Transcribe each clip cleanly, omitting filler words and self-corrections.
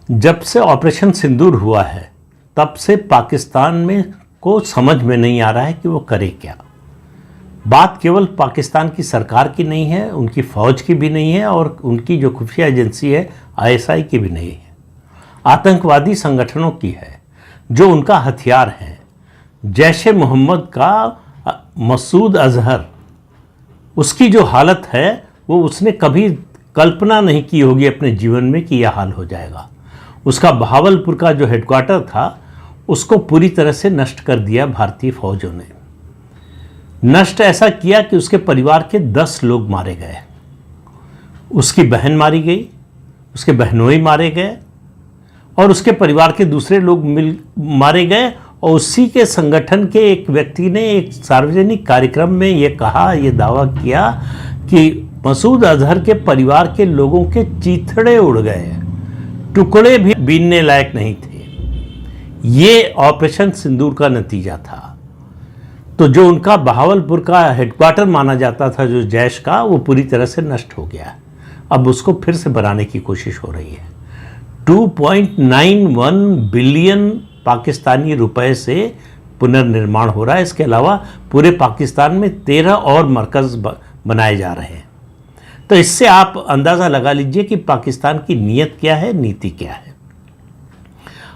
जब से ऑपरेशन सिंदूर हुआ है तब से पाकिस्तान में को समझ में नहीं आ रहा है कि वो करे क्या। बात केवल पाकिस्तान की सरकार की नहीं है, उनकी फ़ौज की भी नहीं है और उनकी जो खुफिया एजेंसी है आईएसआई की भी नहीं है, आतंकवादी संगठनों की है जो उनका हथियार है। जैश ए मोहम्मद का मसूद अजहर, उसकी जो हालत है वो उसने कभी कल्पना नहीं की होगी अपने जीवन में कि यह हाल हो जाएगा। उसका बहावलपुर का जो हेडक्वार्टर था उसको पूरी तरह से नष्ट कर दिया भारतीय फौजों ने। नष्ट ऐसा किया कि उसके परिवार के 10 लोग मारे गए, उसकी बहन मारी गई, उसके बहनोई मारे गए और उसके परिवार के दूसरे लोग मारे गए। और उसी के संगठन के एक व्यक्ति ने एक सार्वजनिक कार्यक्रम में ये कहा, ये दावा किया कि मसूद अजहर के परिवार के लोगों के चीथड़े उड़ गए, टुकड़े भी बीनने लायक नहीं थे। ये ऑपरेशन सिंदूर का नतीजा था। तो जो उनका बहावलपुर का हेडक्वार्टर माना जाता था जो जैश का, वो पूरी तरह से नष्ट हो गया। अब उसको फिर से बनाने की कोशिश हो रही है। 2.91 बिलियन पाकिस्तानी रुपए से पुनर्निर्माण हो रहा है। इसके अलावा पूरे पाकिस्तान में 13 और मरकज़ बनाए जा रहे हैं। तो इससे आप अंदाज़ा लगा लीजिए कि पाकिस्तान की नीयत क्या है, नीति क्या है।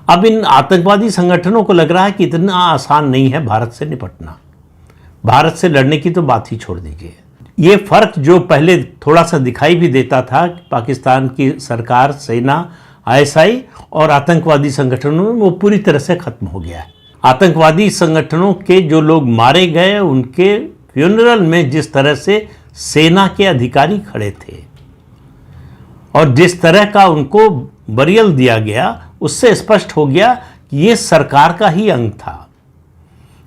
अब इन आतंकवादी संगठनों को लग रहा है कि इतना आसान नहीं है भारत से निपटना। भारत से लड़ने की तो बात ही छोड़ दीजिए। ये फ़र्क जो पहले थोड़ा सा दिखाई भी देता था पाकिस्तान की सरकार, सेना, आईएसआई और आतंकवादी संगठनों में, वो पूरी तरह से ख़त्म हो गया है। आतंकवादी संगठनों के जो लोग मारे गए उनके फ्यूनरल में जिस तरह से सेना के अधिकारी खड़े थे और जिस तरह का उनको बरियल दिया गया, उससे स्पष्ट हो गया कि ये सरकार का ही अंग था।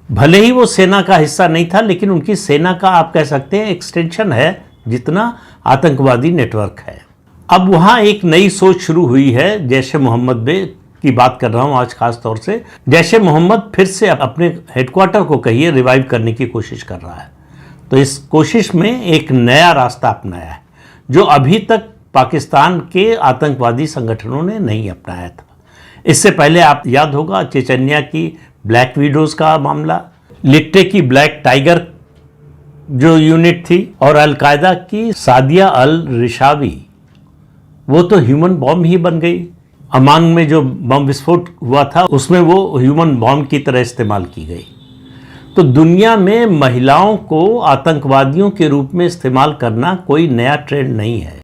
भले ही वो सेना का हिस्सा नहीं था, लेकिन उनकी सेना का आप कह सकते हैं एक्सटेंशन है, जितना आतंकवादी नेटवर्क है। अब वहाँ एक नई सोच शुरू हुई है। जैश ए मोहम्मद की बात कर रहा हूँ आज खास तौर से। जैश ए मोहम्मद फिर से अपने हेडक्वार्टर को कहिए रिवाइव करने की कोशिश कर रहा है। तो इस कोशिश में एक नया रास्ता अपनाया है जो अभी तक पाकिस्तान के आतंकवादी संगठनों ने नहीं अपनाया था। इससे पहले आप याद होगा चेचन्या की ब्लैक विडोज़ का मामला, लिट्टे की ब्लैक टाइगर जो यूनिट थी, और अलकायदा की सादिया अल रिशावी, वो तो ह्यूमन बॉम्ब ही बन गई। अमान में जो बम विस्फोट हुआ था उसमें वो ह्यूमन बॉम्ब की तरह इस्तेमाल की गई। तो दुनिया में महिलाओं को आतंकवादियों के रूप में इस्तेमाल करना कोई नया ट्रेंड नहीं है।